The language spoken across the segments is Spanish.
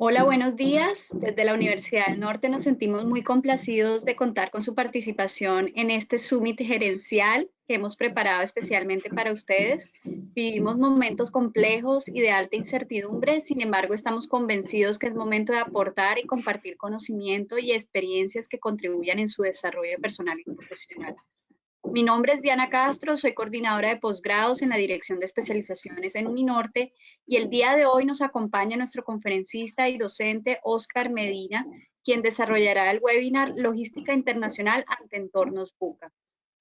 Hola, buenos días. Desde la Universidad del Norte nos sentimos muy complacidos de contar con su participación en este Summit gerencial que hemos preparado especialmente para ustedes. Vivimos momentos complejos y de alta incertidumbre, sin embargo, estamos convencidos que es momento de aportar y compartir conocimiento y experiencias que contribuyan en su desarrollo personal y profesional. Mi nombre es Diana Castro, soy coordinadora de posgrados en la Dirección de Especializaciones en Uninorte y el día de hoy nos acompaña nuestro conferencista y docente Óscar Medina, quien desarrollará el webinar Logística Internacional ante entornos BUCA.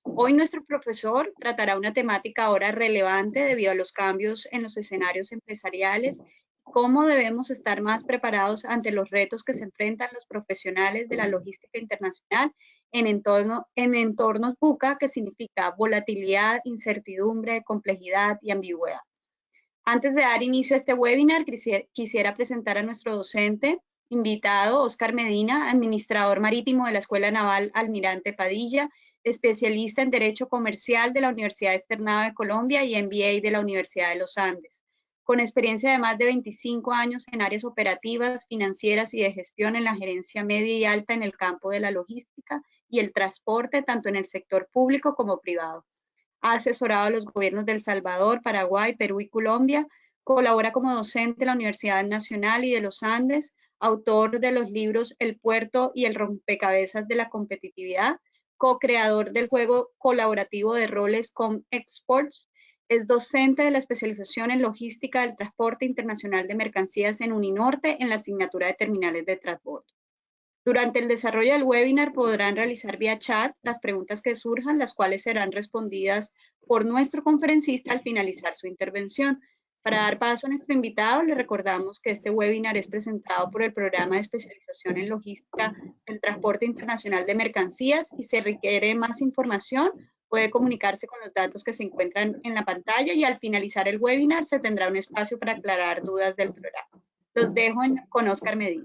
Hoy nuestro profesor tratará una temática ahora relevante debido a los cambios en los escenarios empresariales, cómo debemos estar más preparados ante los retos que se enfrentan los profesionales de la logística internacional en entornos BUCA, que significa volatilidad, incertidumbre, complejidad y ambigüedad. Antes de dar inicio a este webinar, quisiera presentar a nuestro docente invitado, Óscar Medina, administrador marítimo de la Escuela Naval Almirante Padilla, especialista en Derecho Comercial de la Universidad Externado de Colombia y MBA de la Universidad de los Andes, con experiencia de más de 25 años en áreas operativas, financieras y de gestión en la gerencia media y alta en el campo de la logística y el transporte, tanto en el sector público como privado. Ha asesorado a los gobiernos de El Salvador, Paraguay, Perú y Colombia. Colabora como docente en la Universidad Nacional y de los Andes, autor de los libros El puerto y el rompecabezas de la competitividad, co-creador del juego colaborativo de roles ComExports. Es docente de la especialización en logística del transporte internacional de mercancías en Uninorte en la asignatura de terminales de transbordo. Durante el desarrollo del webinar podrán realizar vía chat las preguntas que surjan, las cuales serán respondidas por nuestro conferencista al finalizar su intervención. Para dar paso a nuestro invitado, le recordamos que este webinar es presentado por el Programa de Especialización en Logística del Transporte Internacional de Mercancías y si requiere más información, puede comunicarse con los datos que se encuentran en la pantalla y al finalizar el webinar se tendrá un espacio para aclarar dudas del programa. Los dejo con Óscar Medina.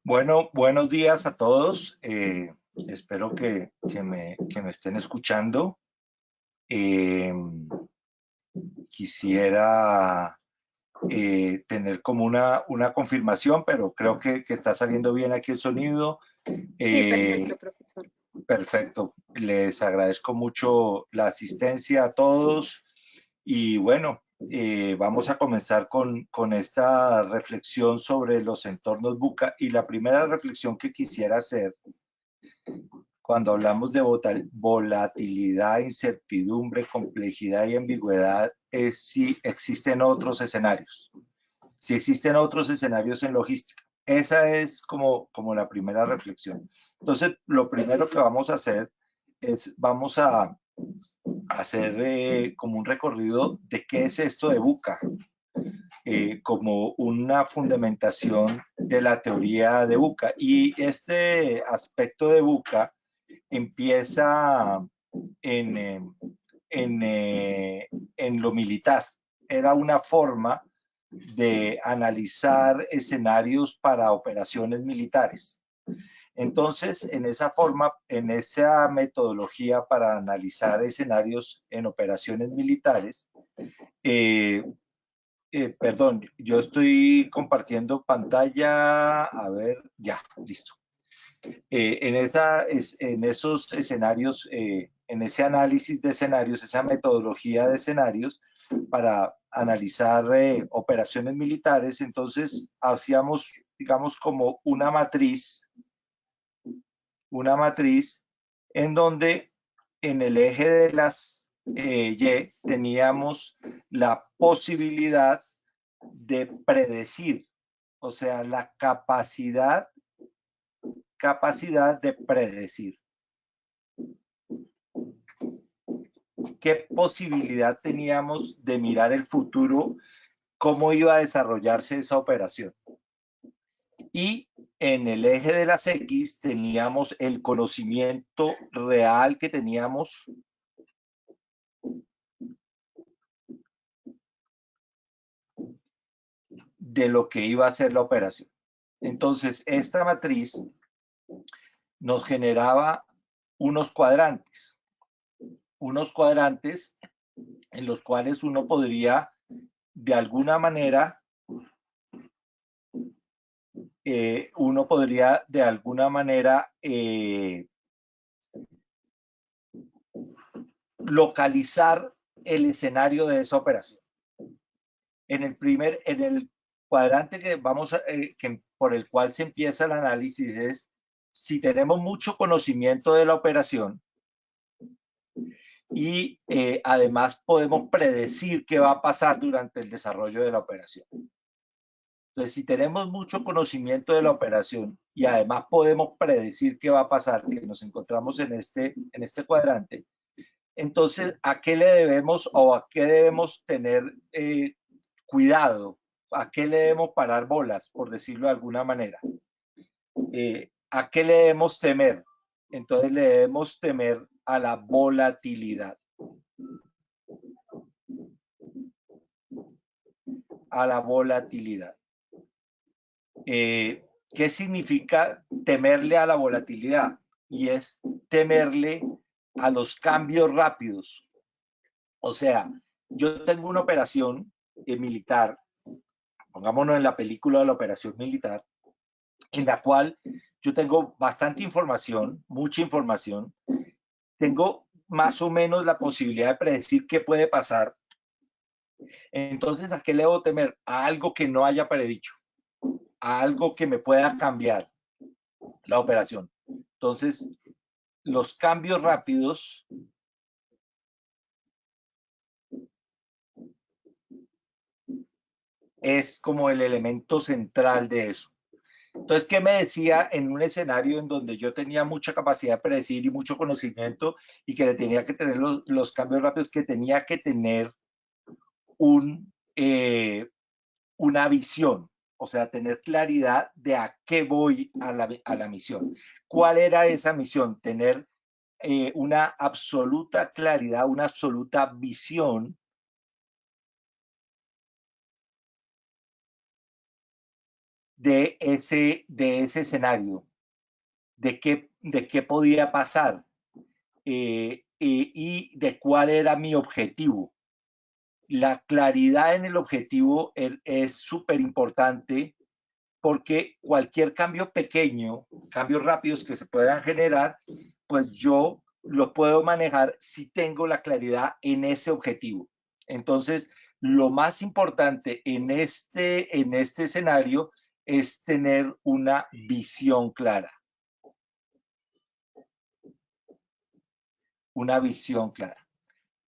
Bueno, buenos días a todos. Espero que me estén escuchando. Quisiera tener como una confirmación, pero creo que está saliendo bien aquí el sonido. Sí, perfecto, profesor. Perfecto. Les agradezco mucho la asistencia a todos. Y bueno, vamos a comenzar con esta reflexión sobre los entornos BUCA. Y la primera reflexión que quisiera hacer cuando hablamos de volatilidad, incertidumbre, complejidad y ambigüedad es si existen otros escenarios. Si existen otros escenarios en logística. Esa es como la primera reflexión. Entonces, lo primero que vamos a hacer es, vamos a hacer como un recorrido de qué es esto de BUCA, como una fundamentación de la teoría de BUCA. Y este aspecto de BUCA empieza en lo militar. Era una forma de analizar escenarios para operaciones militares. Entonces, en esa forma, en esa metodología para analizar escenarios en operaciones militares, perdón, yo estoy compartiendo pantalla, a ver, ya, listo. En esos escenarios, en ese análisis de escenarios, esa metodología de escenarios para analizar operaciones militares, entonces hacíamos, digamos, como una matriz en donde en el eje de las Y teníamos la posibilidad de predecir, o sea, la capacidad de predecir. ¿Qué posibilidad teníamos de mirar el futuro? ¿Cómo iba a desarrollarse esa operación? Y en el eje de las X teníamos el conocimiento real que teníamos de lo que iba a ser la operación. Entonces, esta matriz nos generaba unos cuadrantes en los cuales uno podría de alguna manera uno podría de alguna manera localizar el escenario de esa operación. En el cuadrante que por el cual se empieza el análisis es si tenemos mucho conocimiento de la operación y además podemos predecir qué va a pasar durante el desarrollo de la operación. Entonces, si tenemos mucho conocimiento de la operación y además podemos predecir qué va a pasar, que nos encontramos en este cuadrante, entonces, ¿a qué le debemos o a qué debemos tener cuidado? ¿A qué le debemos parar bolas, por decirlo de alguna manera? ¿A qué le debemos temer? Entonces, le debemos temer a la volatilidad. A la volatilidad. ¿Qué significa temerle a la volatilidad? Y es temerle a los cambios rápidos. O sea, yo tengo una operación militar, pongámonos en la película de la operación militar, en la cual yo tengo bastante información, mucha información, tengo más o menos la posibilidad de predecir qué puede pasar. Entonces, ¿a qué le debo temer? A algo que no haya predicho, a algo que me pueda cambiar la operación. Entonces, los cambios rápidos es como el elemento central de eso. Entonces, ¿qué me decía en un escenario en donde yo tenía mucha capacidad de predecir y mucho conocimiento y que le tenía que tener los cambios rápidos, que tenía que tener una visión, o sea, tener claridad de a qué voy a la misión? ¿Cuál era esa misión? Tener una absoluta claridad, una absoluta visión de ese escenario, de qué podía pasar y de cuál era mi objetivo. La claridad en el objetivo es súper importante porque cualquier cambio pequeño, cambios rápidos que se puedan generar, pues yo lo puedo manejar si tengo la claridad en ese objetivo. Entonces, lo más importante en este escenario es tener una visión clara. Una visión clara.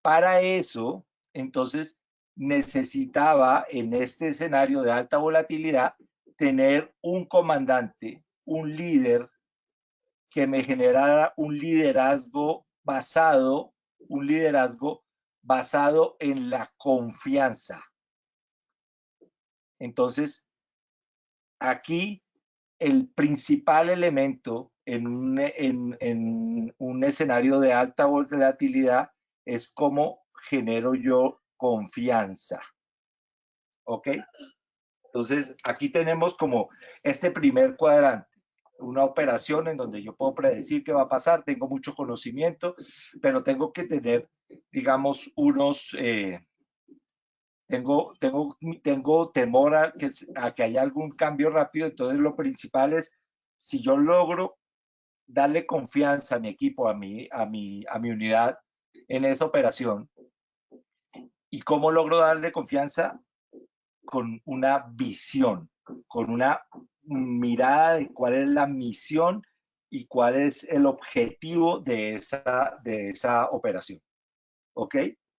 Para eso, entonces, necesitaba en este escenario de alta volatilidad tener un comandante, un líder que me generara un liderazgo basado en la confianza. Entonces, aquí el principal elemento en un escenario de alta volatilidad es cómo genero yo confianza. ¿Ok? Entonces, aquí tenemos como este primer cuadrante, una operación en donde yo puedo predecir qué va a pasar, tengo mucho conocimiento, pero tengo que tener, digamos, tengo temor a que haya algún cambio rápido. Entonces, lo principal es, si yo logro darle confianza a mi equipo, a mi unidad en esa operación, ¿y cómo logro darle confianza? Con una visión, con una mirada de cuál es la misión y cuál es el objetivo de esa operación. ¿Ok?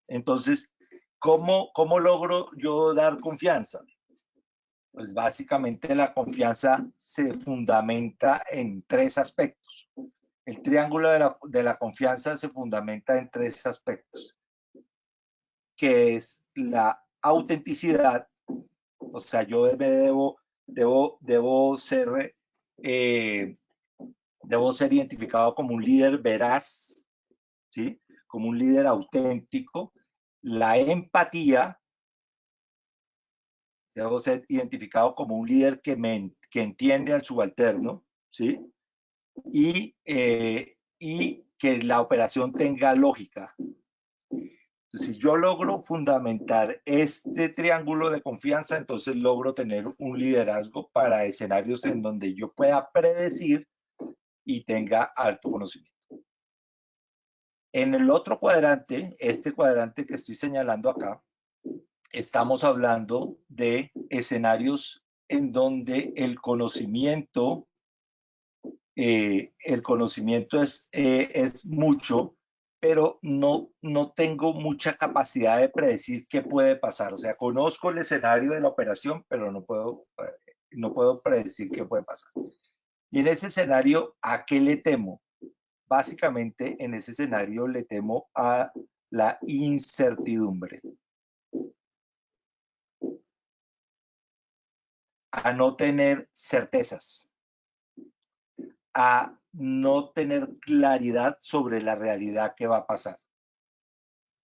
Entonces, ¿cómo logro yo dar confianza? Pues básicamente la confianza se fundamenta en 3 aspectos. El triángulo de la confianza se fundamenta en 3 aspectos, que es la autenticidad. O sea, yo debo ser identificado como un líder veraz, ¿sí? Como un líder auténtico. La empatía, debo ser identificado como un líder que entiende al subalterno, ¿sí? Y que la operación tenga lógica. Si yo logro fundamentar este triángulo de confianza, entonces logro tener un liderazgo para escenarios en donde yo pueda predecir y tenga alto conocimiento. En el otro cuadrante, este cuadrante que estoy señalando acá, estamos hablando de escenarios en donde el conocimiento es mucho, pero no tengo mucha capacidad de predecir qué puede pasar. O sea, conozco el escenario de la operación, pero no puedo predecir qué puede pasar. Y en ese escenario, ¿a qué le temo? Básicamente, en ese escenario le temo a la incertidumbre, a no tener certezas, a no tener claridad sobre la realidad que va a pasar.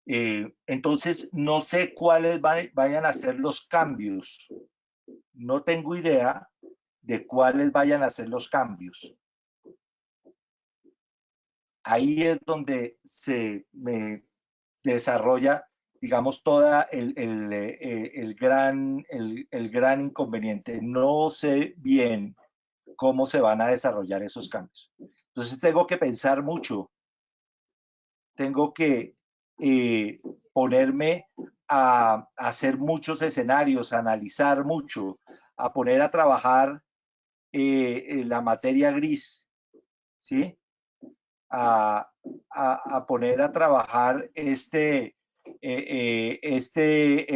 Entonces, no sé cuáles vayan a ser los cambios. No tengo idea de cuáles vayan a ser los cambios. Ahí es donde se me desarrolla, digamos, toda el gran inconveniente. No sé bien cómo se van a desarrollar esos cambios. Entonces tengo que pensar mucho, tengo que ponerme a hacer muchos escenarios, a analizar mucho, a poner a trabajar la materia gris, ¿sí? A poner a trabajar este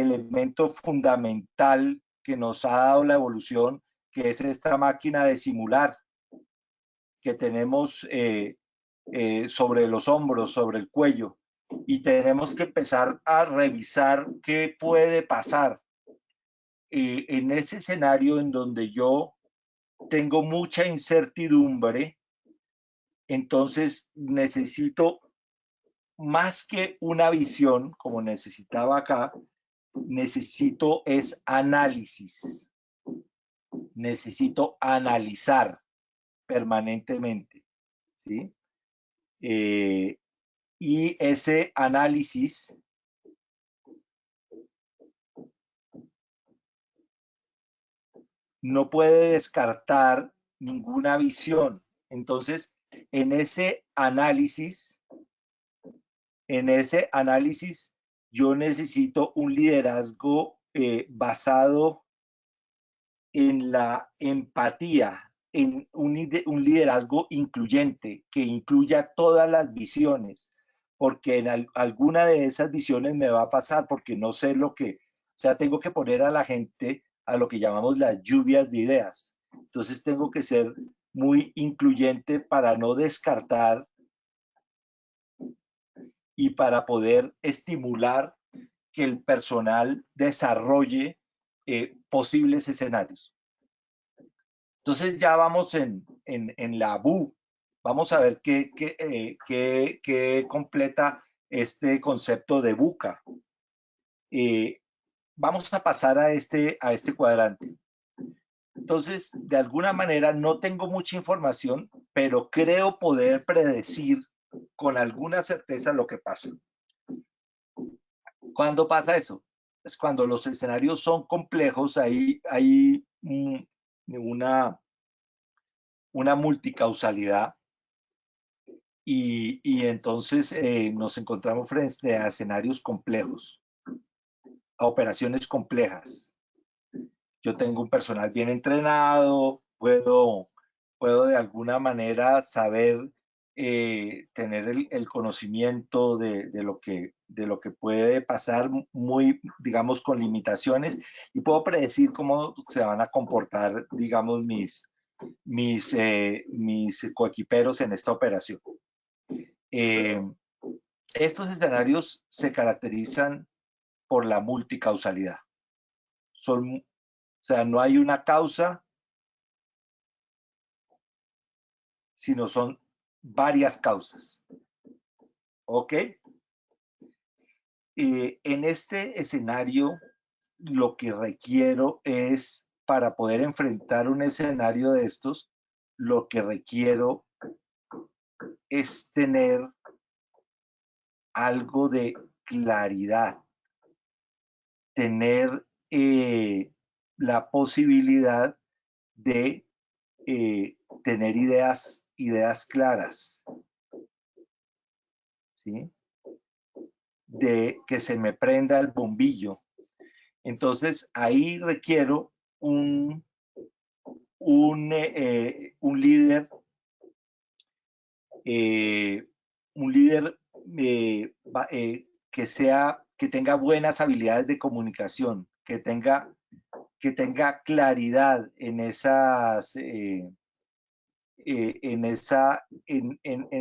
elemento fundamental que nos ha dado la evolución, que es esta máquina de simular que tenemos sobre los hombros, sobre el cuello, y tenemos que empezar a revisar qué puede pasar en ese escenario en donde yo tengo mucha incertidumbre. Entonces necesito, más que una visión, como necesitaba acá, necesito es análisis. Necesito analizar permanentemente, ¿sí? Y ese análisis no puede descartar ninguna visión. Entonces, en ese análisis, yo necesito un liderazgo basado en la empatía, en un liderazgo incluyente, que incluya todas las visiones, porque en alguna de esas visiones me va a pasar, porque no sé o sea, tengo que poner a la gente a lo que llamamos las lluvias de ideas. Entonces tengo que ser muy incluyente para no descartar y para poder estimular que el personal desarrolle posibles escenarios. Entonces ya vamos en la BU. Vamos a ver qué completa este concepto de buca. Vamos a pasar a este cuadrante. Entonces, de alguna manera no tengo mucha información, pero creo poder predecir con alguna certeza lo que pasa. ¿Cuándo pasa eso? Es cuando los escenarios son complejos, hay una multicausalidad y entonces nos encontramos frente a escenarios complejos, a operaciones complejas. Yo tengo un personal bien entrenado, puedo de alguna manera saber tener el conocimiento de lo que puede pasar, muy, digamos, con limitaciones, y puedo predecir cómo se van a comportar, digamos, mis coequiperos en esta operación. Estos escenarios se caracterizan por la multicausalidad. O sea, no hay una causa, sino son varias causas. ¿Ok? En este escenario, lo que requiero es, para poder enfrentar un escenario de estos, lo que requiero es tener algo de claridad, tener la posibilidad de tener ideas claras, ¿sí? De que se me prenda el bombillo. Entonces, ahí requiero un líder, que tenga buenas habilidades de comunicación, que tenga claridad en esas, en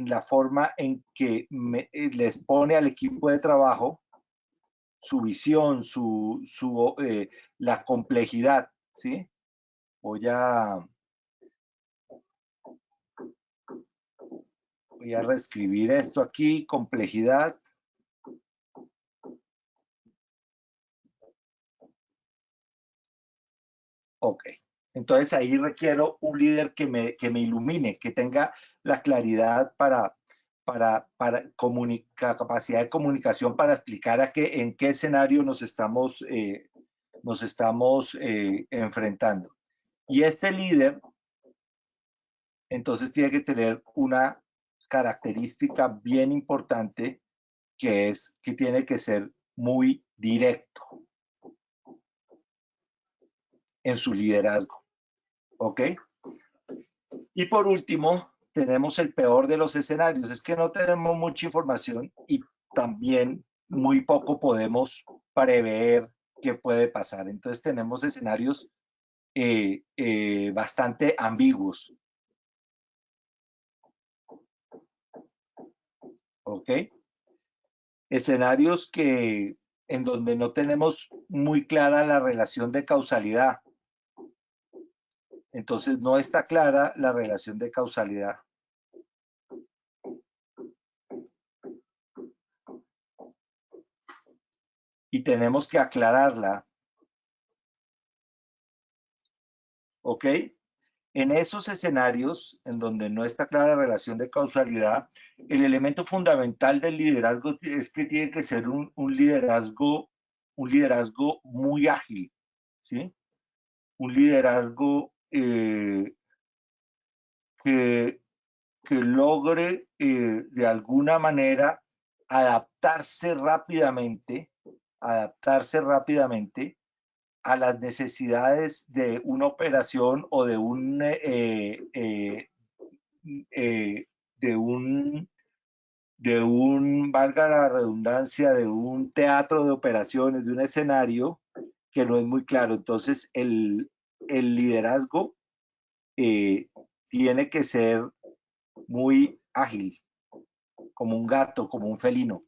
la forma en que les pone al equipo de trabajo su visión, la complejidad, ¿sí? Voy a reescribir esto aquí, complejidad. Ok. Entonces ahí requiero un líder que me ilumine, que tenga la claridad para capacidad de comunicación para explicar en qué escenario nos estamos enfrentando. Y este líder, entonces, tiene que tener una característica bien importante, que es que tiene que ser muy directo en su liderazgo. ¿Ok? Y por último, tenemos el peor de los escenarios. Es que no tenemos mucha información y también muy poco podemos prever qué puede pasar. Entonces tenemos escenarios bastante ambiguos. ¿Ok? Escenarios en donde no tenemos muy clara la relación de causalidad. Entonces no está clara la relación de causalidad. Y tenemos que aclararla. ¿Ok? En esos escenarios en donde no está clara la relación de causalidad, el elemento fundamental del liderazgo es que tiene que ser un liderazgo muy ágil, ¿sí? Un liderazgo que logre de alguna manera adaptarse rápidamente a las necesidades de una operación o de valga la redundancia, de un teatro de operaciones, de un escenario que no es muy claro. Entonces, el liderazgo tiene que ser muy ágil, como un gato, como un felino.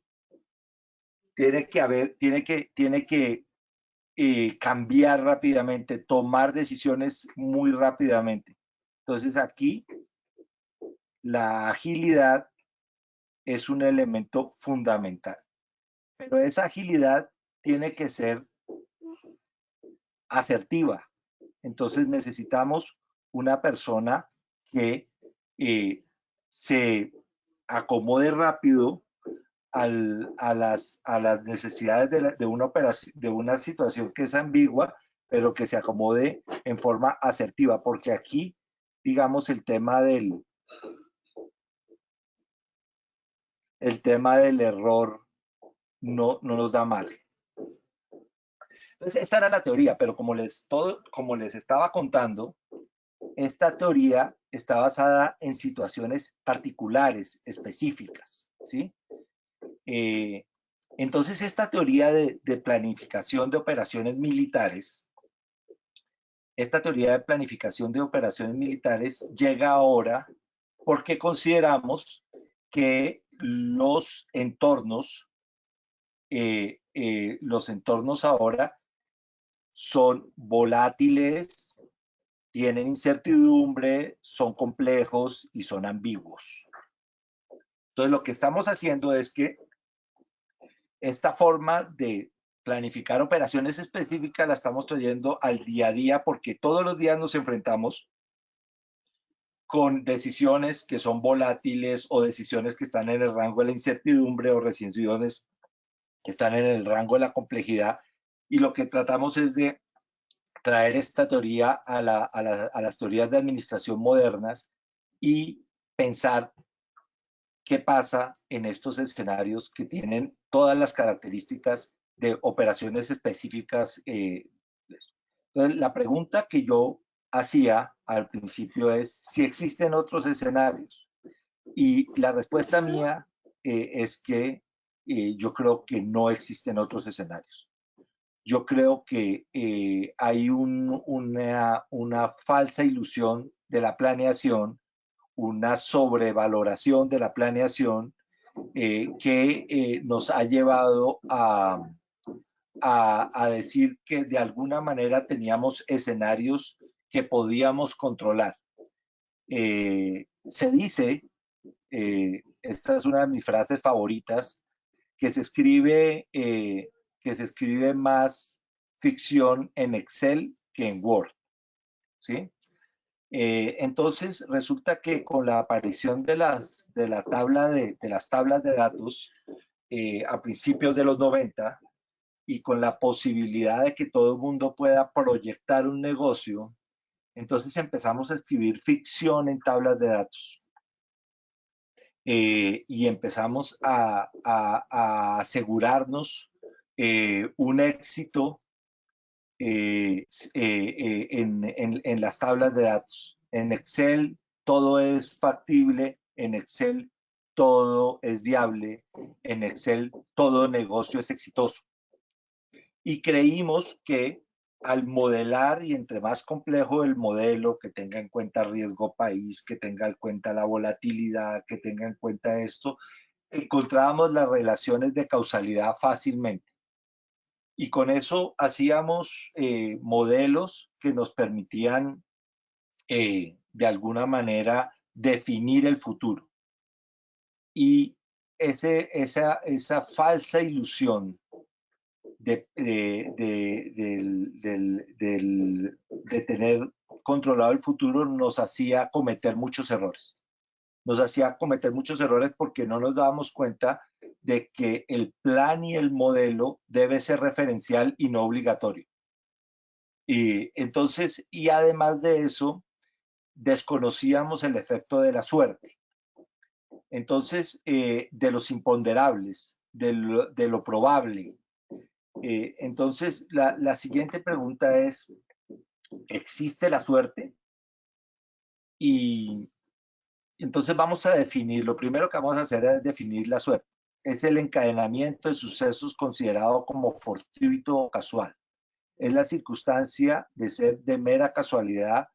Tiene que cambiar rápidamente, tomar decisiones muy rápidamente. Entonces aquí la agilidad es un elemento fundamental. Pero esa agilidad tiene que ser asertiva. Entonces necesitamos una persona que se acomode rápido a las necesidades de una operación, de una situación que es ambigua, pero que se acomode en forma asertiva, porque aquí, digamos, el tema del error no nos da mal. Entonces, esta era la teoría, pero como les estaba contando, esta teoría está basada en situaciones particulares, específicas, ¿sí? Entonces, esta teoría de planificación de operaciones militares, llega ahora porque consideramos que los entornos ahora son volátiles, tienen incertidumbre, son complejos y son ambiguos. Entonces, lo que estamos haciendo es que esta forma de planificar operaciones específicas la estamos trayendo al día a día, porque todos los días nos enfrentamos con decisiones que son volátiles o decisiones que están en el rango de la incertidumbre o decisiones están en el rango de la complejidad, y lo que tratamos es de traer esta teoría a las teorías de administración modernas y pensar qué pasa en estos escenarios que tienen todas las características de operaciones específicas. Entonces, la pregunta que yo hacía al principio es si existen otros escenarios. Y la respuesta mía es que yo creo que no existen otros escenarios. Yo creo que hay una falsa ilusión de la planeación, una sobrevaloración de la planeación que nos ha llevado a decir que de alguna manera teníamos escenarios que podíamos controlar. Se dice, esta es una de mis frases favoritas, que se escribe más ficción en Excel que en Word, ¿sí? Entonces resulta que con la aparición de las tablas de datos a principios de los 90 y con la posibilidad de que todo el mundo pueda proyectar un negocio, entonces empezamos a escribir ficción en tablas de datos. Y empezamos a asegurarnos un éxito en las tablas de datos. En Excel todo es factible, en Excel todo es viable, en Excel todo negocio es exitoso. Y creímos que al modelar, y entre más complejo el modelo, que tenga en cuenta riesgo país, que tenga en cuenta la volatilidad, que tenga en cuenta esto, encontrábamos las relaciones de causalidad fácilmente. Y con eso hacíamos modelos que nos permitían de alguna manera definir el futuro. Y esa falsa ilusión de tener controlado el futuro nos hacía cometer muchos errores. Nos hacía cometer muchos errores porque no nos dábamos cuenta de que el plan y el modelo debe ser referencial y no obligatorio. Y entonces, y además de eso, desconocíamos el efecto de la suerte. Entonces, de los imponderables, de lo probable. Entonces, la siguiente pregunta es, ¿existe la suerte? Y entonces vamos a definir, lo primero que vamos a hacer es definir la suerte. Es el encadenamiento de sucesos considerado como fortuito o casual. Es la circunstancia de ser de mera casualidad,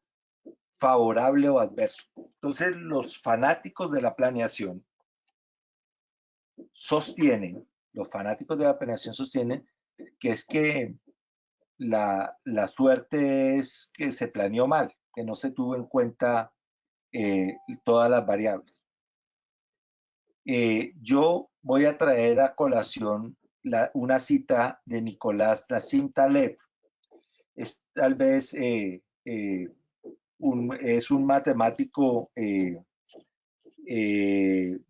favorable o adverso. Entonces, los fanáticos de la planeación sostienen, que es que la suerte es que se planeó mal, que no se tuvo en cuenta todas las variables. Yo voy a traer a colación una cita de Nicolás Nassim Taleb. Es tal vez es un matemático del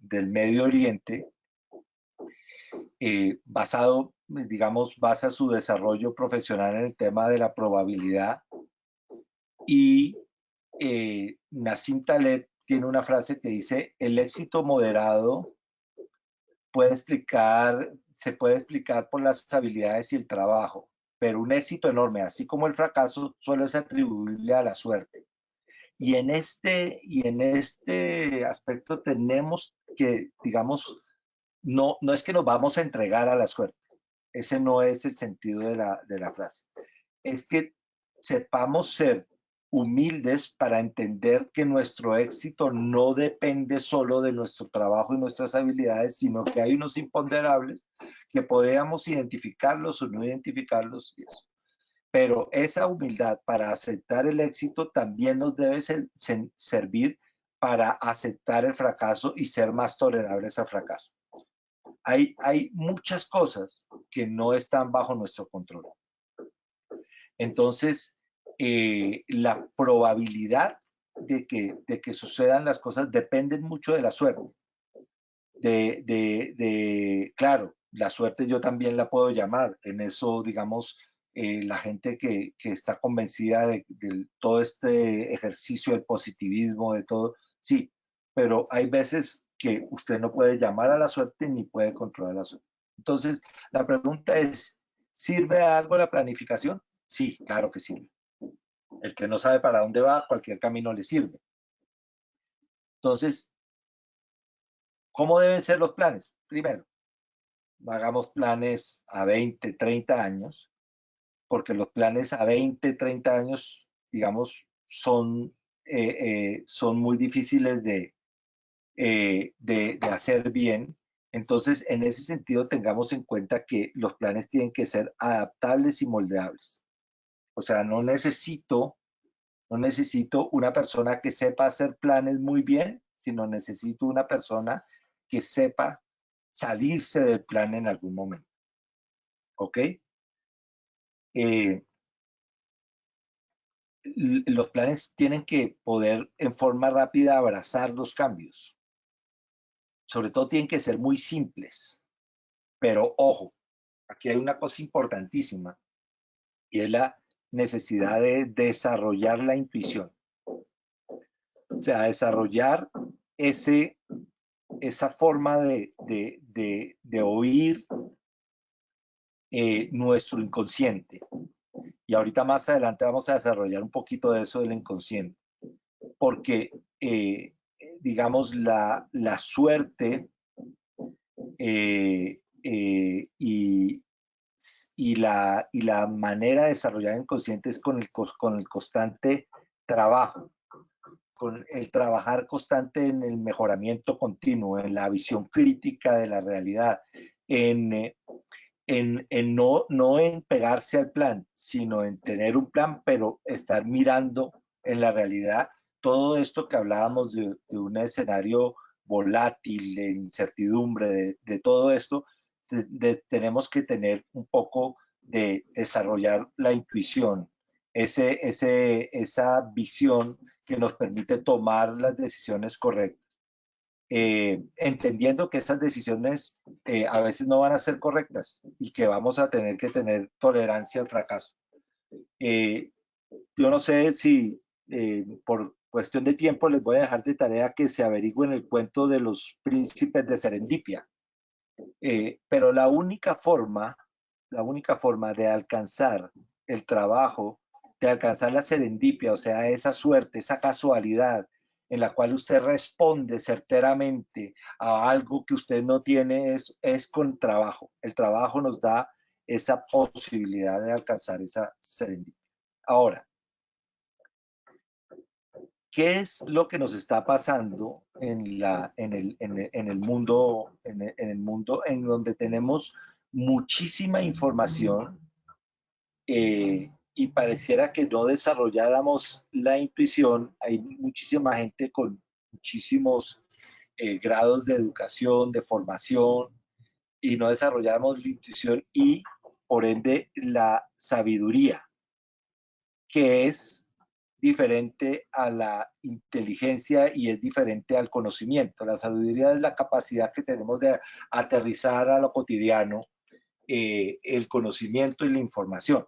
Medio Oriente, basa su desarrollo profesional en el tema de la probabilidad, y Nassim Taleb tiene una frase que dice: el éxito moderado se puede explicar por las habilidades y el trabajo, pero un éxito enorme, así como el fracaso, solo es atribuible a la suerte. Y en este aspecto tenemos que, no es que nos vamos a entregar a la suerte, ese no es el sentido de la frase, es que sepamos ser humildes para entender que nuestro éxito no depende solo de nuestro trabajo y nuestras habilidades, sino que hay unos imponderables que podemos identificarlos o no identificarlos, y eso. Pero esa humildad para aceptar el éxito también nos debe servir para aceptar el fracaso y ser más tolerables al fracaso. Hay muchas cosas que no están bajo nuestro control. Entonces, la probabilidad de que sucedan las cosas depende mucho de la suerte. Claro, la suerte yo también la puedo llamar. En eso, digamos, la gente que está convencida de todo este ejercicio del positivismo, de todo, sí, pero hay veces que usted no puede llamar a la suerte ni puede controlar la suerte. Entonces, la pregunta es, ¿sirve algo la planificación? Sí, claro que sirve. El que no sabe para dónde va, cualquier camino le sirve. Entonces, ¿cómo deben ser los planes? Primero, hagamos planes a 20, 30 años, porque los planes a 20, 30 años, digamos, son muy difíciles de hacer bien. Entonces, en ese sentido, tengamos en cuenta que los planes tienen que ser adaptables y moldeables. O sea, no necesito una persona que sepa hacer planes muy bien, sino necesito una persona que sepa salirse del plan en algún momento. ¿Ok? Los planes tienen que poder en forma rápida abrazar los cambios. Sobre todo tienen que ser muy simples. Pero ojo, aquí hay una cosa importantísima y es la necesidad de desarrollar la intuición. O sea, desarrollar esa forma de oír nuestro inconsciente. Y ahorita más adelante vamos a desarrollar un poquito de eso del inconsciente. Porque, digamos, la suerte y la manera de desarrollar el inconsciente es con el constante trabajo, con el trabajar constante en el mejoramiento continuo, en la visión crítica de la realidad, en no en pegarse al plan, sino en tener un plan, pero estar mirando en la realidad todo esto que hablábamos de un escenario volátil, de incertidumbre, de todo esto, tenemos que tener un poco de desarrollar la intuición, esa visión que nos permite tomar las decisiones correctas. Entendiendo que esas decisiones a veces no van a ser correctas y que vamos a tener que tener tolerancia al fracaso. Yo no sé si por cuestión de tiempo les voy a dejar de tarea que se averigüen el cuento de los príncipes de Serendipia, pero la única forma de alcanzar el trabajo, de alcanzar la serendipia, o sea, esa suerte, esa casualidad en la cual usted responde certeramente a algo que usted no tiene, es con trabajo. El trabajo nos da esa posibilidad de alcanzar esa serendipia. Ahora, ¿qué es lo que nos está pasando en el mundo, en donde tenemos muchísima información y pareciera que no desarrolláramos la intuición? Hay muchísima gente con muchísimos grados de educación, de formación, y no desarrollamos la intuición y por ende la sabiduría, que es diferente a la inteligencia y es diferente al conocimiento. La sabiduría es la capacidad que tenemos de aterrizar a lo cotidiano el conocimiento y la información.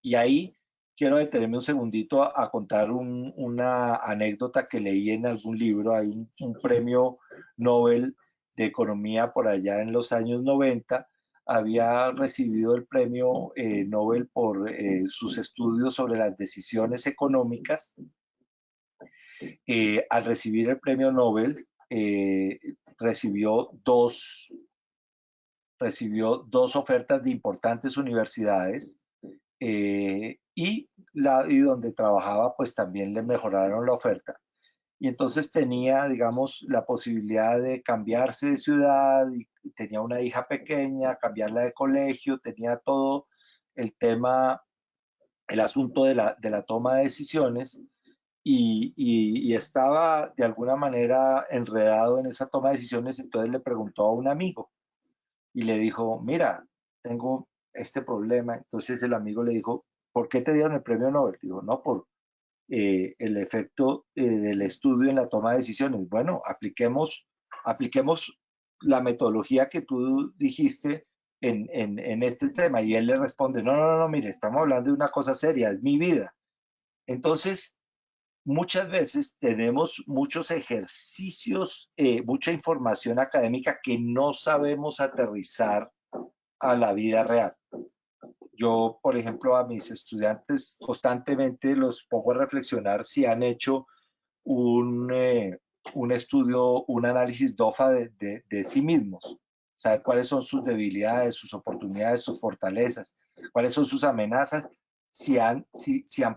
Y ahí quiero detenerme un segundito a contar una anécdota que leí en algún libro. Hay un premio Nobel de Economía por allá en los años 90, había recibido el premio Nobel por sus estudios sobre las decisiones económicas. Al recibir el premio Nobel, recibió dos ofertas de importantes universidades y donde trabajaba pues también le mejoraron la oferta. Y entonces tenía, digamos, la posibilidad de cambiarse de ciudad, y tenía una hija pequeña, cambiarla de colegio, tenía todo el tema, el asunto de la toma de decisiones y estaba de alguna manera enredado en esa toma de decisiones. Entonces le preguntó a un amigo y le dijo, mira, tengo este problema. Entonces el amigo le dijo, ¿por qué te dieron el premio Nobel? Digo, no, por el efecto del estudio en la toma de decisiones. Bueno, apliquemos la metodología que tú dijiste en este tema. Y él le responde, no, mire, estamos hablando de una cosa seria, es mi vida. Entonces, muchas veces tenemos muchos ejercicios, mucha información académica que no sabemos aterrizar a la vida real. Yo, por ejemplo, a mis estudiantes constantemente los pongo a reflexionar si han hecho un estudio, un análisis DOFA de sí mismos, saber cuáles son sus debilidades, sus oportunidades, sus fortalezas, cuáles son sus amenazas, si han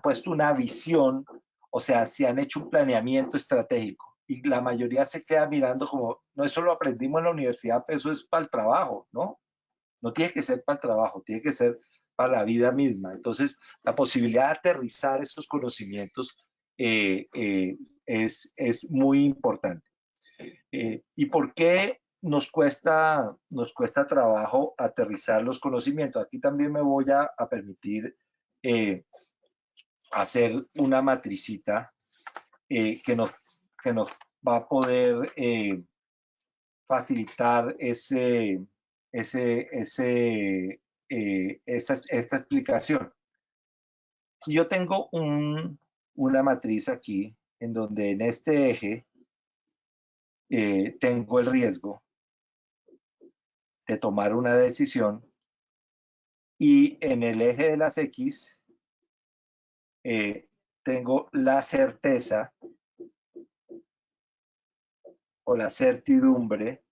puesto una visión, o sea, si han hecho un planeamiento estratégico. Y la mayoría se queda mirando como, no, eso lo aprendimos en la universidad, pero eso es para el trabajo, ¿no? No tiene que ser para el trabajo, tiene que ser para la vida misma. Entonces, la posibilidad de aterrizar esos conocimientos es muy importante. ¿Y por qué nos cuesta trabajo aterrizar los conocimientos? Aquí también me voy a permitir hacer una matricita que nos va a poder facilitar esta explicación. Si yo tengo una matriz aquí, en donde en este eje tengo el riesgo de tomar una decisión, y en el eje de las X tengo la certeza o la certidumbre,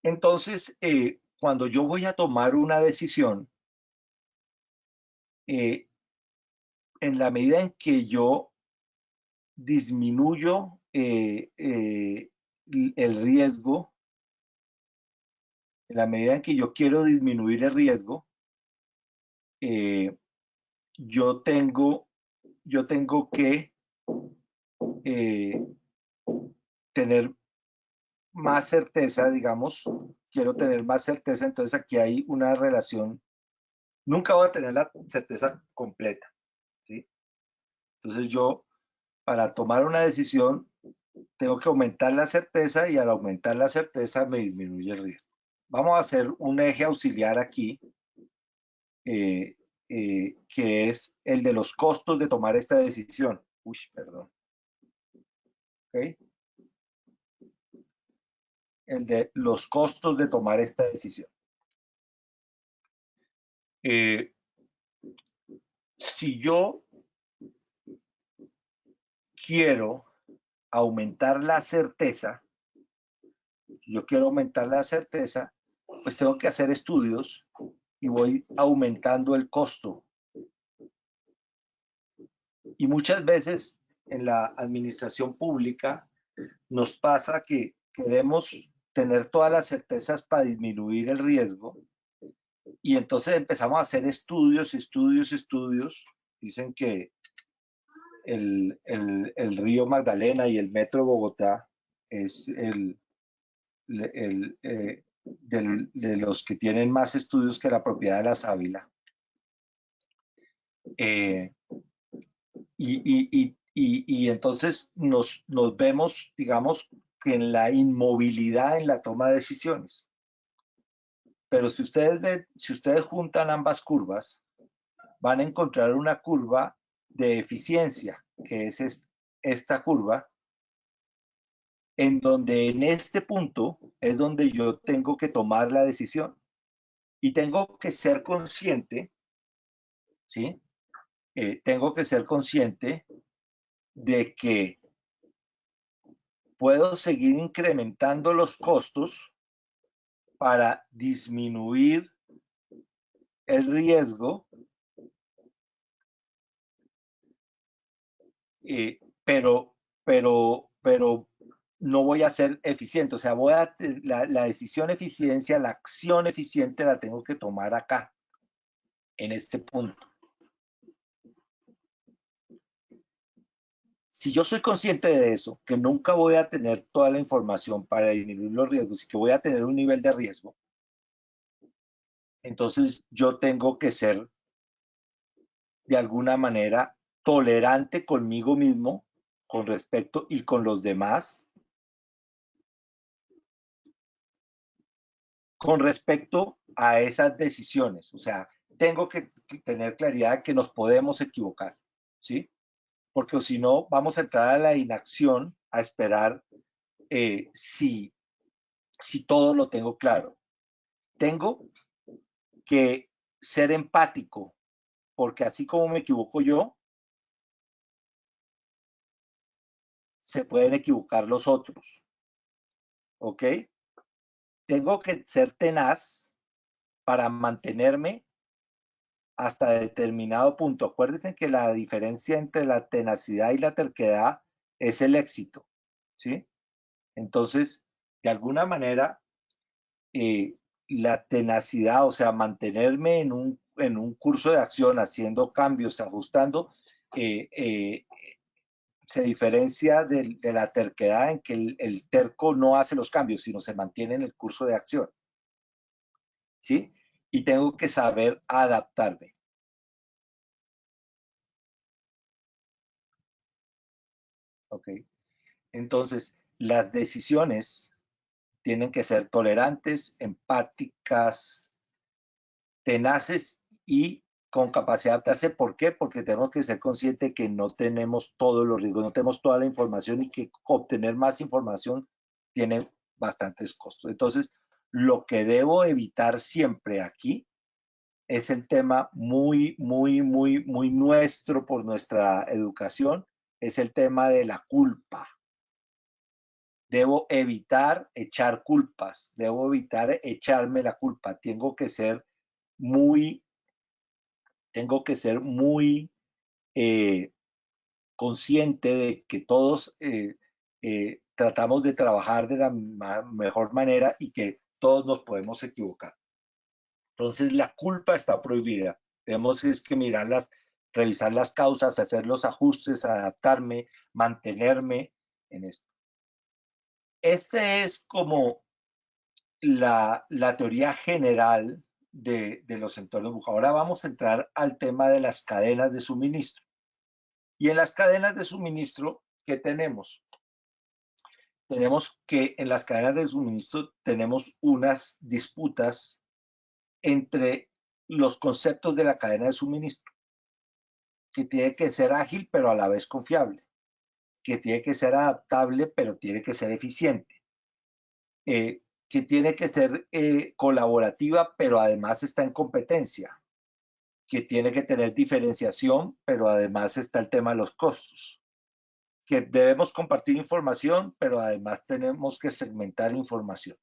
entonces, cuando yo voy a tomar una decisión, en la medida en que yo disminuyo el riesgo, en la medida en que yo quiero disminuir el riesgo, yo tengo que tener más certeza, digamos, quiero tener más certeza, entonces aquí hay una relación, nunca voy a tener la certeza completa, ¿sí? Entonces yo, para tomar una decisión, tengo que aumentar la certeza, y al aumentar la certeza me disminuye el riesgo. Vamos a hacer un eje auxiliar aquí, que es el de los costos de tomar esta decisión. Uy, perdón. ¿Okay? El de los costos de tomar esta decisión. Si yo quiero aumentar la certeza, pues tengo que hacer estudios y voy aumentando el costo. Y muchas veces en la administración pública nos pasa que queremos tener todas las certezas para disminuir el riesgo, y entonces empezamos a hacer estudios. Dicen que el río Magdalena y el metro Bogotá es de los que tienen más estudios que la propiedad de la sábila. Y entonces nos vemos, digamos, que en la inmovilidad en la toma de decisiones. Pero si ustedes juntan ambas curvas, van a encontrar una curva de eficiencia, que es esta curva, en donde en este punto es donde yo tengo que tomar la decisión. Y tengo que ser consciente, ¿sí? Tengo que ser consciente de que puedo seguir incrementando los costos para disminuir el riesgo, pero no voy a ser eficiente. O sea, la decisión eficiencia, la acción eficiente la tengo que tomar acá, en este punto. Si yo soy consciente de eso, que nunca voy a tener toda la información para disminuir los riesgos y que voy a tener un nivel de riesgo, entonces yo tengo que ser de alguna manera tolerante conmigo mismo con respecto y con los demás con respecto a esas decisiones. O sea, tengo que tener claridad de que nos podemos equivocar, ¿sí? Porque si no, vamos a entrar a la inacción a esperar si todo lo tengo claro. Tengo que ser empático, porque así como me equivoco yo, se pueden equivocar los otros, ¿ok? Tengo que ser tenaz para mantenerme hasta determinado punto. Acuérdense que la diferencia entre la tenacidad y la terquedad es el éxito, ¿sí? Entonces, de alguna manera, la tenacidad, o sea, mantenerme en un curso de acción, haciendo cambios, ajustando, eh, eh, se diferencia de la terquedad en que el terco no hace los cambios, sino se mantiene en el curso de acción, ¿sí? Y tengo que saber adaptarme. ¿Ok? Entonces, las decisiones tienen que ser tolerantes, empáticas, tenaces y con capacidad de adaptarse. ¿Por qué? Porque tenemos que ser conscientes que no tenemos todos los riesgos, no tenemos toda la información y que obtener más información tiene bastantes costos. Entonces, lo que debo evitar siempre aquí es el tema muy nuestro por nuestra educación, es el tema de la culpa. Debo evitar echar culpas, debo evitar echarme la culpa. Muy, tengo que ser muy consciente de que todos tratamos de trabajar de la mejor manera y que todos nos podemos equivocar. Entonces la culpa está prohibida. Tenemos que mirarlas, revisar las causas, hacer los ajustes, adaptarme, mantenerme en esto. Este es como la teoría general de los entornos buco. Ahora vamos a entrar al tema de las cadenas de suministro. Y en las cadenas de suministro, ¿qué tenemos? Tenemos que en las cadenas de suministro tenemos unas disputas entre los conceptos de la cadena de suministro, que tiene que ser ágil pero a la vez confiable, que tiene que ser adaptable pero tiene que ser eficiente, que tiene que ser colaborativa pero además está en competencia, que tiene que tener diferenciación pero además está el tema de los costos, que debemos compartir información pero además tenemos que segmentar información.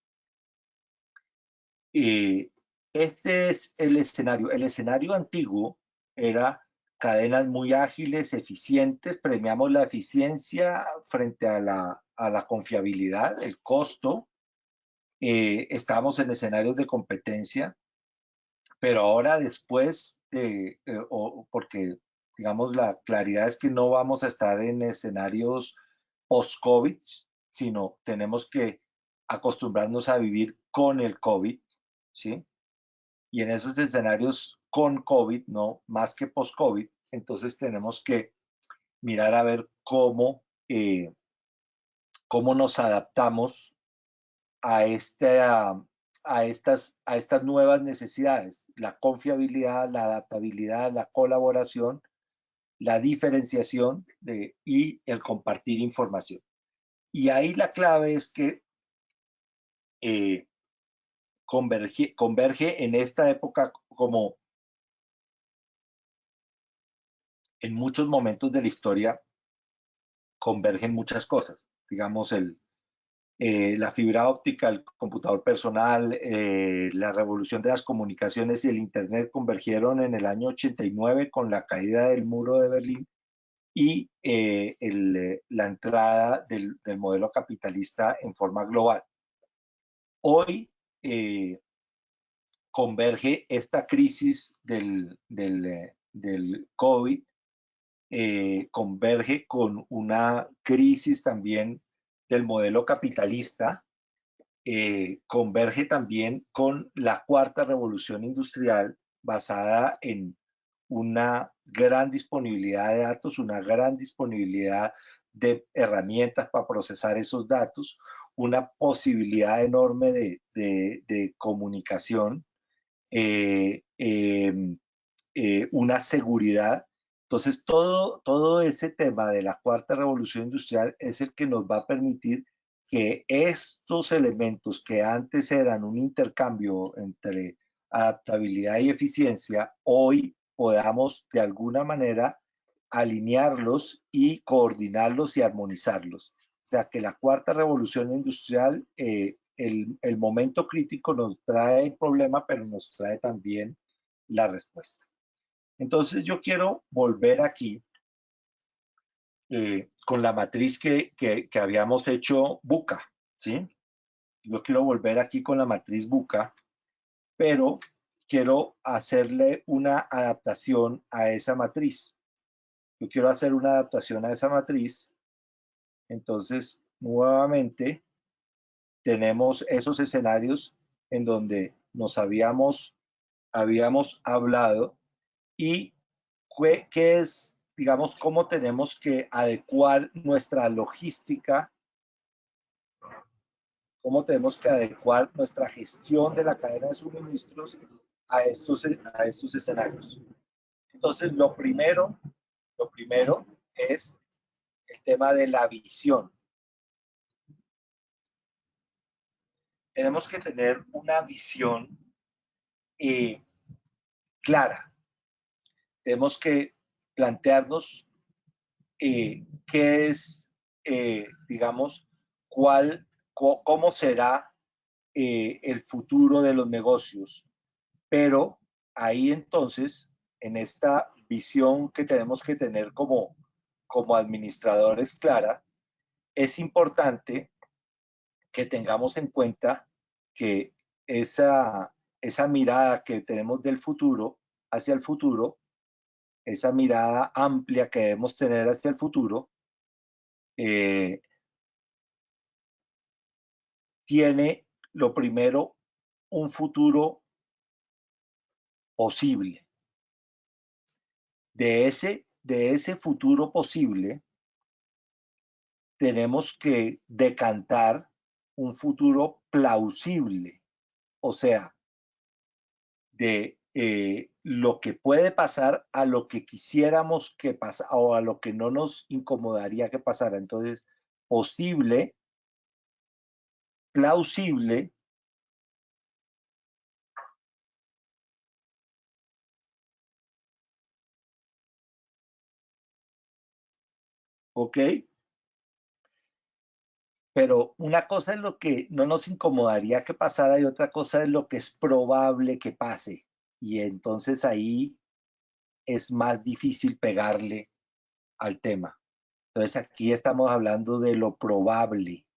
Este es el escenario. El escenario antiguo era cadenas muy ágiles, eficientes, premiamos la eficiencia frente a la confiabilidad, el costo. Estábamos en escenarios de competencia, pero ahora después, porque digamos la claridad es que no vamos a estar en escenarios post-COVID, sino tenemos que acostumbrarnos a vivir con el COVID, ¿sí? Y en esos escenarios con COVID, no más que post-COVID, entonces tenemos que mirar a ver cómo nos adaptamos a, a estas nuevas necesidades, la confiabilidad, la adaptabilidad, la colaboración, la diferenciación y el compartir información. Y ahí la clave es que converge en esta época como en muchos momentos de la historia convergen muchas cosas. Digamos, la fibra óptica, el computador personal, la revolución de las comunicaciones y el Internet convergieron en el año 89 con la caída del muro de Berlín y la entrada del modelo capitalista en forma global. Hoy converge esta crisis del COVID converge con una crisis también del modelo capitalista, converge también con la cuarta revolución industrial basada en una gran disponibilidad de datos, una gran disponibilidad de herramientas para procesar esos datos, una posibilidad enorme de comunicación, una seguridad. Entonces, todo ese tema de la cuarta revolución industrial es el que nos va a permitir que estos elementos que antes eran un intercambio entre adaptabilidad y eficiencia, hoy podamos de alguna manera alinearlos y coordinarlos y armonizarlos. O sea, que la cuarta revolución industrial, el momento crítico nos trae el problema, pero nos trae también la respuesta. Entonces yo quiero volver aquí con la matriz que habíamos hecho BUCA, ¿sí? Yo quiero volver aquí con la matriz BUCA, pero quiero hacerle una adaptación a esa matriz. Yo quiero hacer una adaptación a esa matriz. Entonces, nuevamente, tenemos esos escenarios en donde nos habíamos hablado y qué es, digamos, cómo tenemos que adecuar nuestra logística, cómo tenemos que adecuar nuestra gestión de la cadena de suministros a estos escenarios. Entonces, lo primero es el tema de la visión. Tenemos que tener una visión clara. Tenemos que plantearnos qué es, digamos, cómo será el futuro de los negocios. Pero ahí entonces, en esta visión que tenemos que tener como administradores clara, es importante que tengamos en cuenta que esa mirada que tenemos del futuro hacia el futuro, esa mirada amplia que debemos tener hacia el futuro, tiene lo primero un futuro posible. De ese futuro posible, tenemos que decantar un futuro plausible, o sea, de lo que puede pasar a lo que quisiéramos que pasara o a lo que no nos incomodaría que pasara. Entonces, posible, plausible, ¿ok? Pero una cosa es lo que no nos incomodaría que pasara y otra cosa es lo que es probable que pase. Y entonces ahí es más difícil pegarle al tema. Entonces aquí estamos hablando de lo probable.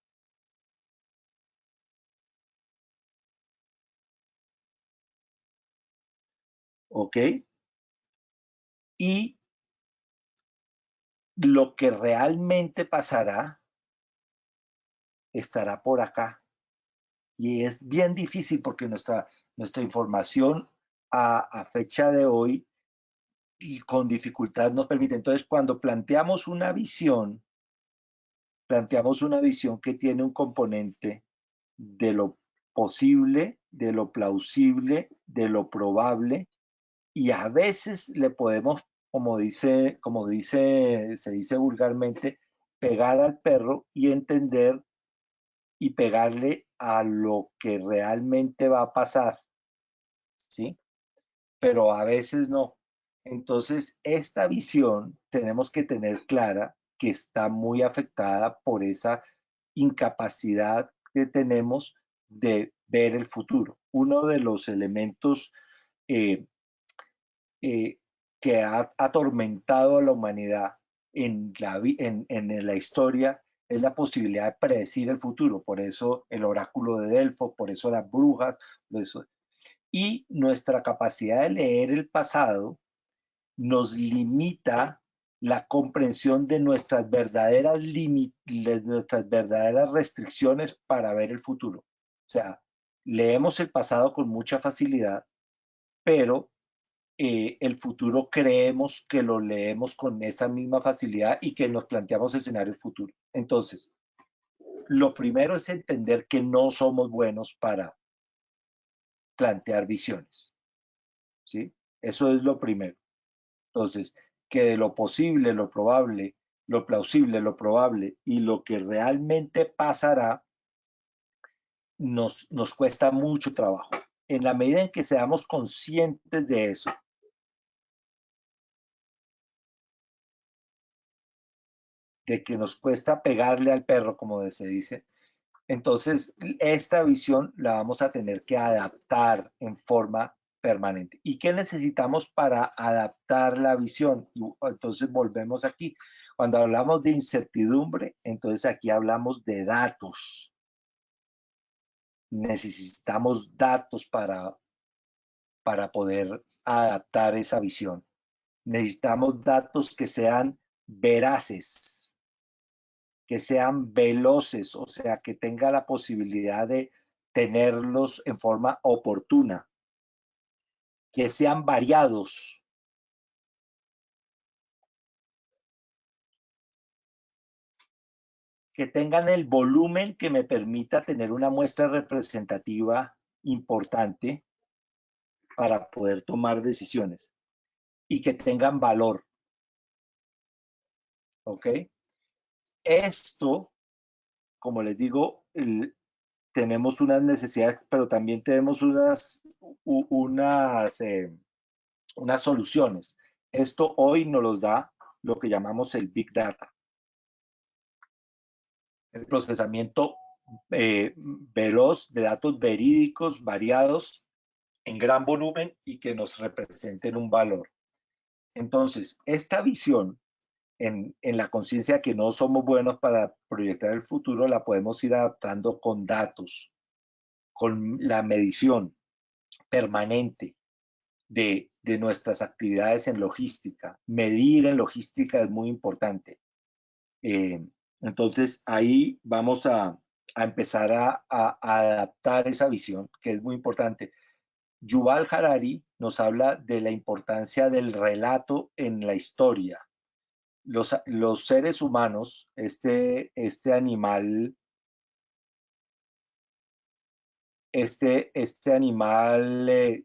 ¿Ok? Y lo que realmente pasará estará por acá. Y es bien difícil porque nuestra información a fecha de hoy y con dificultad nos permite. Entonces, cuando planteamos una visión que tiene un componente de lo posible, de lo plausible, de lo probable, y a veces le podemos, se dice vulgarmente, pegar al perro y entender y pegarle a lo que realmente va a pasar, ¿sí? Pero a veces no. Entonces, esta visión tenemos que tener clara que está muy afectada por esa incapacidad que tenemos de ver el futuro. Uno de los elementos que ha atormentado a la humanidad en la historia es la posibilidad de predecir el futuro. Por eso el oráculo de Delfos, por eso las brujas, por eso. Y nuestra capacidad de leer el pasado nos limita la comprensión de nuestras verdaderas de nuestras verdaderas restricciones para ver el futuro. O sea, leemos el pasado con mucha facilidad, pero el futuro creemos que lo leemos con esa misma facilidad y que nos planteamos escenarios futuros. Entonces, lo primero es entender que no somos buenos para plantear visiones, ¿sí? Eso es lo primero. Entonces, que de lo posible, lo probable, lo plausible, lo probable y lo que realmente pasará nos cuesta mucho trabajo. En la medida en que seamos conscientes de eso, de que nos cuesta pegarle al perro, como se dice, entonces esta visión la vamos a tener que adaptar en forma permanente. ¿Y qué necesitamos para adaptar la visión? Entonces volvemos aquí. Cuando hablamos de incertidumbre, entonces aquí hablamos de datos. Necesitamos datos para poder adaptar esa visión. Necesitamos datos que sean veraces, que sean veloces, o sea, que tenga la posibilidad de tenerlos en forma oportuna, que sean variados, que tengan el volumen que me permita tener una muestra representativa importante para poder tomar decisiones y que tengan valor. ¿Ok? Esto, como les digo, tenemos unas necesidades, pero también tenemos unas soluciones. Esto hoy nos los da lo que llamamos el Big Data, el procesamiento veloz de datos verídicos, variados, en gran volumen y que nos representen un valor. Entonces, esta visión en la conciencia que no somos buenos para proyectar el futuro, la podemos ir adaptando con datos, con la medición permanente de nuestras actividades en logística. Medir en logística es muy importante. Entonces, ahí vamos a empezar a adaptar esa visión, que es muy importante. Yuval Harari nos habla de la importancia del relato en la historia. Los seres humanos, este animal,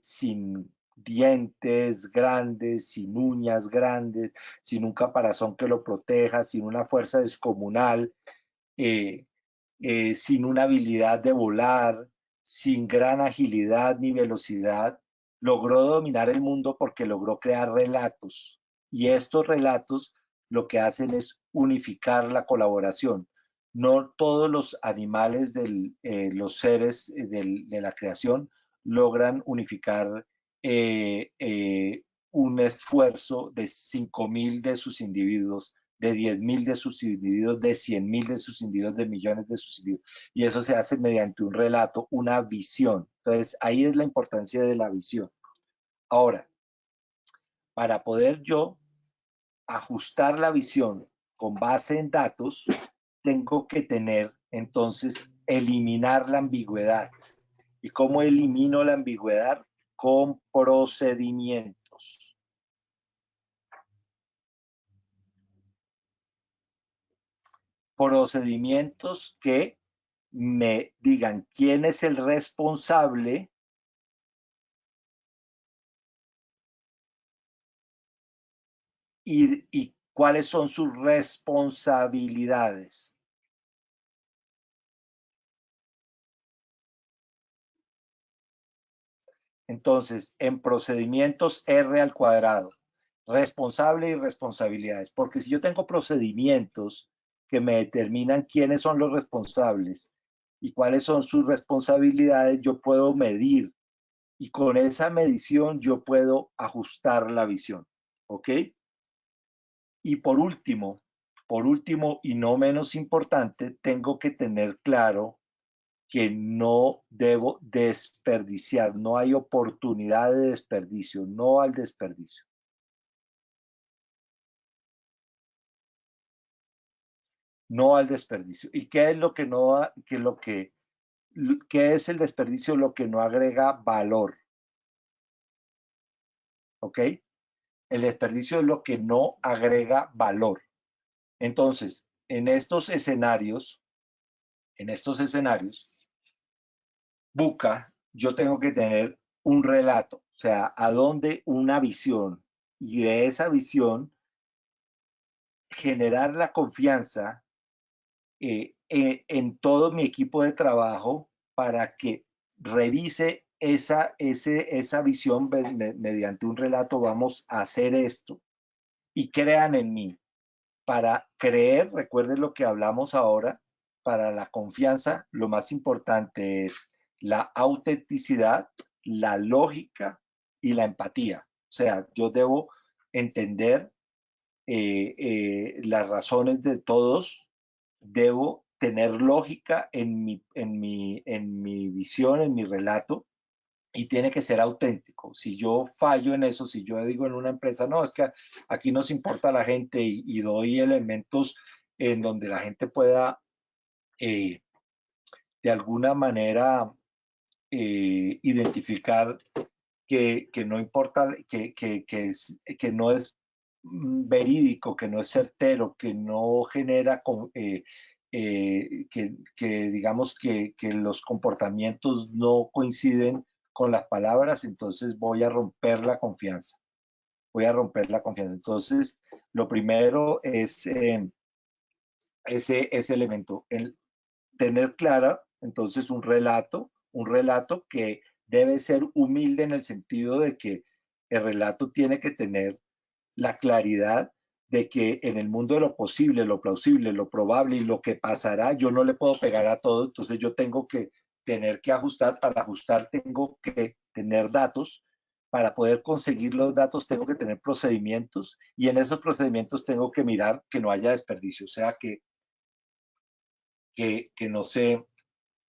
sin dientes grandes, sin uñas grandes, sin un caparazón que lo proteja, sin una fuerza descomunal, eh, sin una habilidad de volar, sin gran agilidad ni velocidad, logró dominar el mundo porque logró crear relatos. Y estos relatos lo que hacen es unificar la colaboración. No todos los animales, los seres de la creación logran unificar un esfuerzo de 5.000 de sus individuos, de 10.000 de sus individuos, de 100.000 de sus individuos, de millones de sus individuos. Y eso se hace mediante un relato, una visión. Entonces, ahí es la importancia de la visión. Ahora, para poder yo ajustar la visión con base en datos, tengo que tener, entonces, eliminar la ambigüedad. ¿Y cómo elimino la ambigüedad? Con procedimientos. Procedimientos que me digan quién es el responsable y cuáles son sus responsabilidades. Entonces, en procedimientos R al cuadrado, responsable y responsabilidades, porque si yo tengo procedimientos que me determinan quiénes son los responsables y cuáles son sus responsabilidades, yo puedo medir y con esa medición yo puedo ajustar la visión, ¿ok? Y por último y no menos importante, tengo que tener claro que no debo desperdiciar, no hay oportunidad de desperdicio, no al desperdicio. no al desperdicio. ¿Y qué es lo que no, qué es el desperdicio? Lo que no agrega valor. ¿Ok? El desperdicio es lo que no agrega valor. Entonces, en estos escenarios, Buca, yo tengo que tener un relato, o sea, a dónde una visión, y de esa visión generar la confianza en todo mi equipo de trabajo para que revise esa visión mediante un relato. Vamos a hacer esto y crean en mí. Para creer, recuerden lo que hablamos ahora, para la confianza lo más importante es la autenticidad, la lógica y la empatía. O sea, yo debo entender las razones de todos, debo tener lógica en mi visión, en mi relato, y tiene que ser auténtico. Si yo fallo en eso, si yo digo en una empresa, no, es que aquí nos importa la gente y doy elementos en donde la gente pueda eh, de alguna manera identificar que no importa, que no es verídico, que no es certero, que no genera, digamos que los comportamientos no coinciden con las palabras, entonces voy a romper la confianza. Voy a romper la confianza. Entonces, lo primero es ese elemento, el tener clara, entonces, un relato que debe ser humilde en el sentido de que el relato tiene que tener la claridad de que en el mundo de lo posible, lo plausible, lo probable y lo que pasará, yo no le puedo pegar a todo, entonces yo tengo que tener que ajustar. Para ajustar tengo que tener datos, para poder conseguir los datos tengo que tener procedimientos, y en esos procedimientos tengo que mirar que no haya desperdicio, o sea, que no se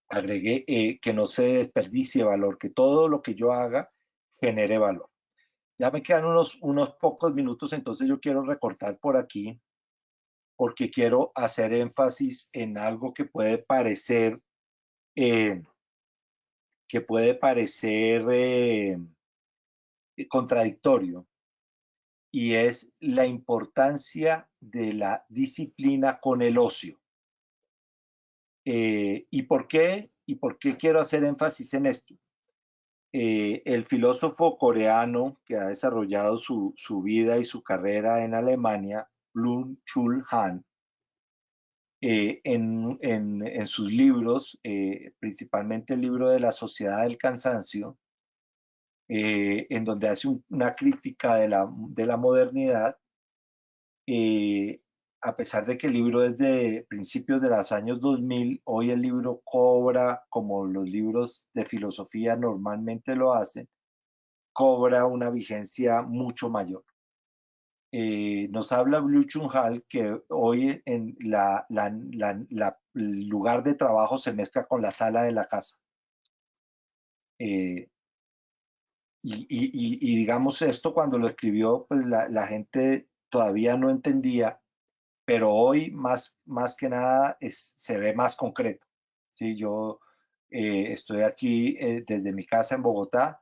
agregue, que no se desperdicie valor, que todo lo que yo haga genere valor. Ya me quedan unos pocos minutos, entonces yo quiero recortar por aquí porque quiero hacer énfasis en algo eh, que puede parecer contradictorio, y es la importancia de la disciplina con el ocio. ¿Y por qué? ¿Y por qué quiero hacer énfasis en esto? El filósofo coreano que ha desarrollado su vida y su carrera en Alemania, Byung-Chul Han, en sus libros, principalmente el libro de La Sociedad del Cansancio, en donde hace una crítica de la modernidad, a pesar de que el libro es de principios de los años 2000, hoy el libro cobra, como los libros de filosofía normalmente lo hacen, cobra una vigencia mucho mayor. Nos habla Byung-Chul Han que hoy en el lugar de trabajo se mezcla con la sala de la casa. Eh, y digamos, esto cuando lo escribió, pues la gente todavía no entendía, pero hoy más que nada se ve más concreto. ¿Sí? Yo estoy aquí desde mi casa en Bogotá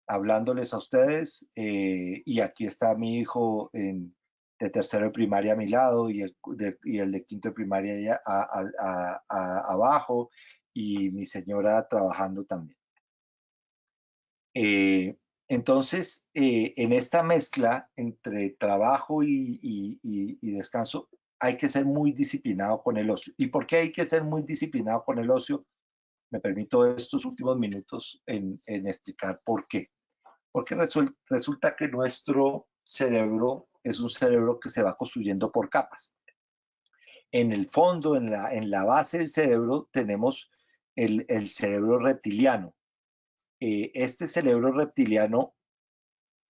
hablándoles a ustedes, y aquí está mi hijo de tercero de primaria a mi lado, y el de quinto de primaria allá, abajo, y mi señora trabajando también. Entonces, en esta mezcla entre trabajo y descanso, hay que ser muy disciplinado con el ocio. ¿Y por qué hay que ser muy disciplinado con el ocio? Me permito estos últimos minutos en explicar por qué. Porque resulta que nuestro cerebro es un cerebro que se va construyendo por capas. En el fondo, en la base del cerebro, tenemos el cerebro reptiliano. Este cerebro reptiliano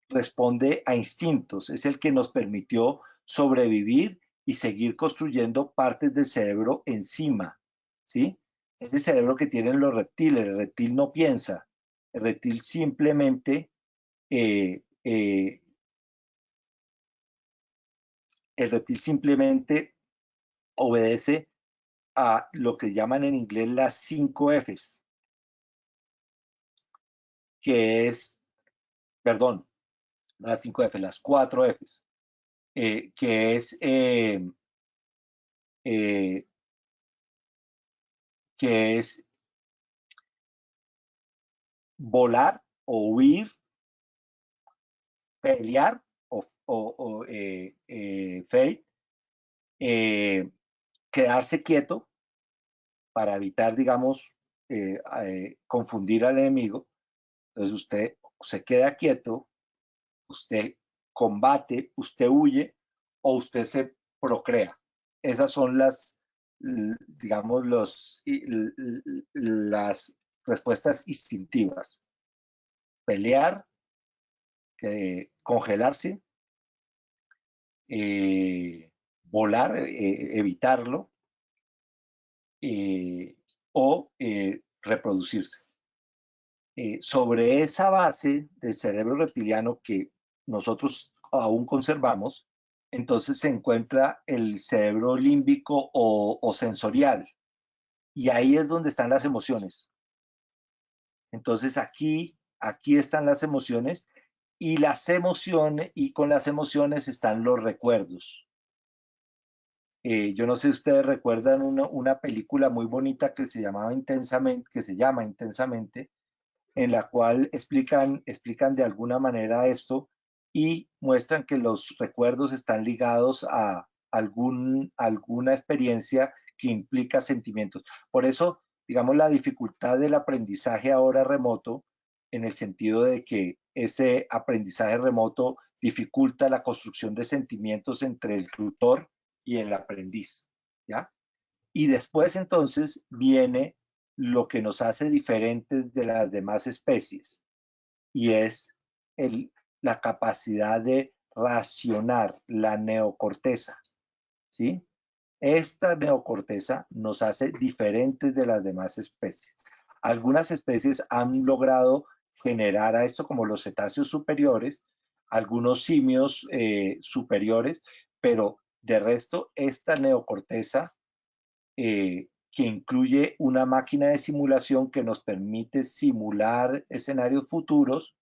responde a instintos, es el que nos permitió sobrevivir y seguir construyendo partes del cerebro encima, ¿sí? Es el cerebro que tienen los reptiles. El reptil no piensa, el reptil simplemente eh, eh, obedece a lo que llaman en inglés las 5 Fs, que es, perdón, las 5 Fs, las 4 Fs, que es volar o huir, pelear o fight, quedarse quieto para evitar, digamos, confundir al enemigo. Entonces usted se queda quieto, usted combate, usted huye o usted se procrea. Esas son las, digamos, las respuestas instintivas. Pelear, congelarse, volar, evitarlo, o reproducirse. Sobre esa base del cerebro reptiliano que nosotros aún conservamos, entonces se encuentra el cerebro límbico o sensorial, y ahí es donde están las emociones. Entonces aquí están las emociones, y con las emociones están los recuerdos. Yo no sé si ustedes recuerdan una película muy bonita que se llama Intensamente, en la cual explican de alguna manera esto y muestran que los recuerdos están ligados a alguna experiencia que implica sentimientos. Por eso, digamos, la dificultad del aprendizaje ahora remoto, en el sentido de que ese aprendizaje remoto dificulta la construcción de sentimientos entre el tutor y el aprendiz, ¿ya? Y después entonces viene lo que nos hace diferentes de las demás especies, y es la capacidad de racionar, la neocorteza, ¿sí? Esta neocorteza nos hace diferentes de las demás especies. Algunas especies han logrado generar a esto, como los cetáceos superiores, algunos simios superiores, pero de resto esta neocorteza, que incluye una máquina de simulación que nos permite simular escenarios futuros,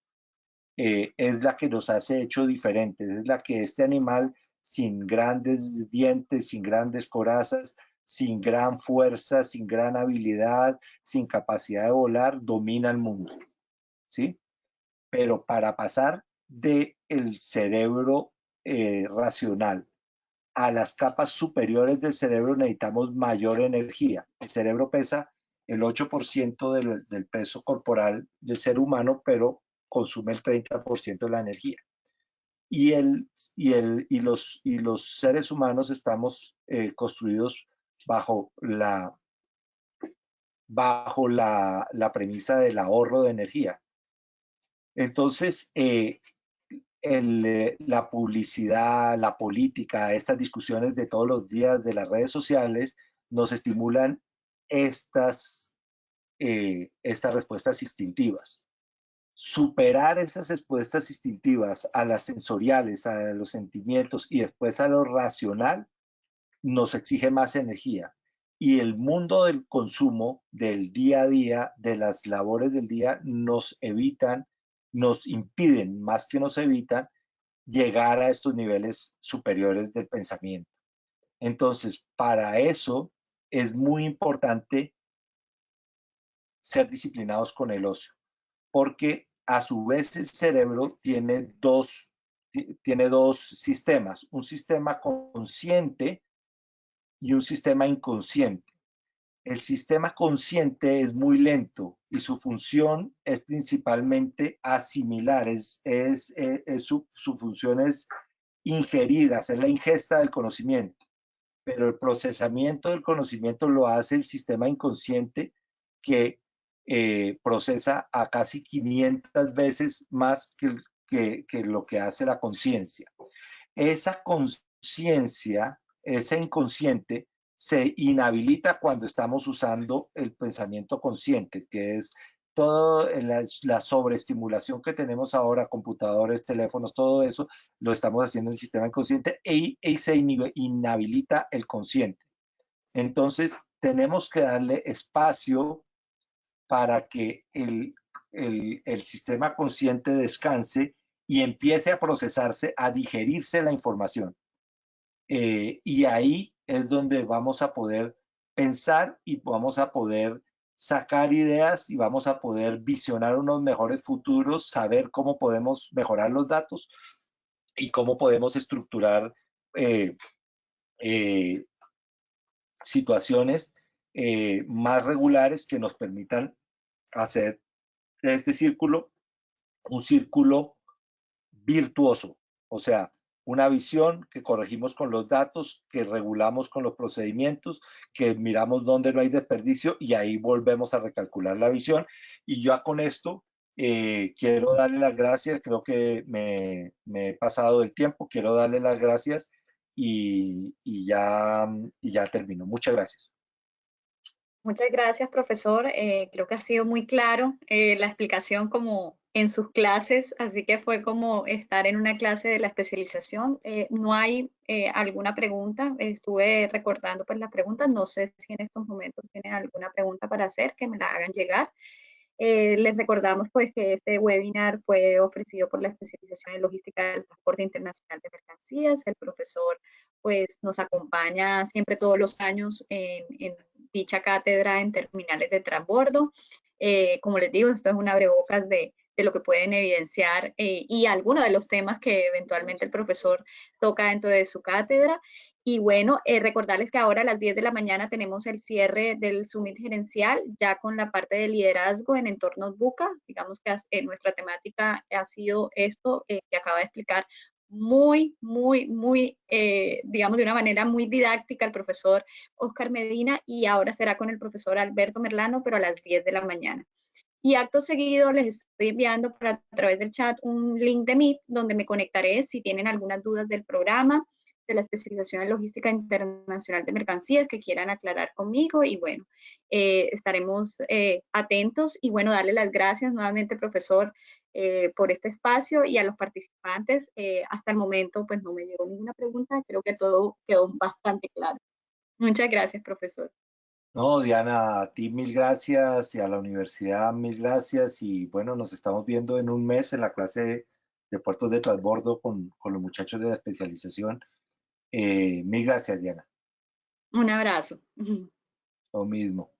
es la que nos hace hecho diferentes, es la que este animal sin grandes dientes, sin grandes corazas, sin gran fuerza, sin gran habilidad, sin capacidad de volar, domina el mundo, ¿sí? Pero para pasar del cerebro racional a las capas superiores del cerebro necesitamos mayor energía. El cerebro pesa el 8% del peso corporal del ser humano, pero consume el 30% de la energía. Y los seres humanos estamos construidos bajo la premisa del ahorro de energía. Entonces, la publicidad, la política, estas discusiones de todos los días de las redes sociales nos estimulan estas respuestas instintivas. Superar esas respuestas instintivas a las sensoriales, a los sentimientos y después a lo racional nos exige más energía. Y el mundo del consumo, del día a día, de las labores del día, nos impiden, más que nos evitan, llegar a estos niveles superiores del pensamiento. Entonces, para eso es muy importante ser disciplinados con el ocio, porque a su vez el cerebro tiene dos sistemas, un sistema consciente y un sistema inconsciente. El sistema consciente es muy lento y su función es principalmente asimilar, su función es ingerir, hacer la ingesta del conocimiento, pero el procesamiento del conocimiento lo hace el sistema inconsciente, que procesa a casi 500 veces más que lo que hace la conciencia. Esa conciencia, ese inconsciente, se inhabilita cuando estamos usando el pensamiento consciente, que es toda la sobreestimulación que tenemos ahora, computadores, teléfonos, todo eso, lo estamos haciendo en el sistema inconsciente y se inhabilita el consciente. Entonces, tenemos que darle espacio para que el sistema consciente descanse y empiece a procesarse, a digerirse la información. Y ahí es donde vamos a poder pensar y vamos a poder sacar ideas y vamos a poder visionar unos mejores futuros, saber cómo podemos mejorar los datos y cómo podemos estructurar situaciones más regulares que nos permitan hacer de este círculo un círculo virtuoso, o sea, una visión que corregimos con los datos, que regulamos con los procedimientos, que miramos dónde no hay desperdicio y ahí volvemos a recalcular la visión. Y ya con esto quiero darle las gracias, creo que me he pasado del tiempo, quiero darle las gracias y ya termino. Muchas gracias. Muchas gracias, profesor. Creo que ha sido muy claro la explicación como en sus clases, así que fue como estar en una clase de la especialización. No hay alguna pregunta, estuve recordando pues las preguntas, no sé si en estos momentos tienen alguna pregunta para hacer, que me la hagan llegar. Les recordamos pues que este webinar fue ofrecido por la especialización en logística del transporte internacional de mercancías. El profesor pues nos acompaña siempre todos los años en dicha cátedra en terminales de transbordo. Como les digo, esto es un abrebocas de lo que pueden evidenciar y algunos de los temas que eventualmente el profesor toca dentro de su cátedra. Y bueno, recordarles que ahora a las 10 de la mañana tenemos el cierre del Summit Gerencial, ya con la parte de liderazgo en entornos BUCA. Digamos que nuestra temática ha sido esto que acaba de explicar digamos, de una manera muy didáctica el profesor Oscar Medina, y ahora será con el profesor Alberto Merlano, pero a las 10 de la mañana. Y acto seguido les estoy enviando a través del chat un link de Meet donde me conectaré si tienen algunas dudas del programa, de la especialización en logística internacional de mercancías que quieran aclarar conmigo. Y bueno, estaremos atentos y bueno, darle las gracias nuevamente, profesor, por este espacio y a los participantes. Hasta el momento, pues no me llegó ninguna pregunta, creo que todo quedó bastante claro. Muchas gracias, profesor. No, Diana, a ti mil gracias y a la universidad mil gracias y bueno, nos estamos viendo en un mes en la clase de puertos de transbordo con los muchachos de la especialización. Mil gracias, Diana. Un abrazo. Lo mismo.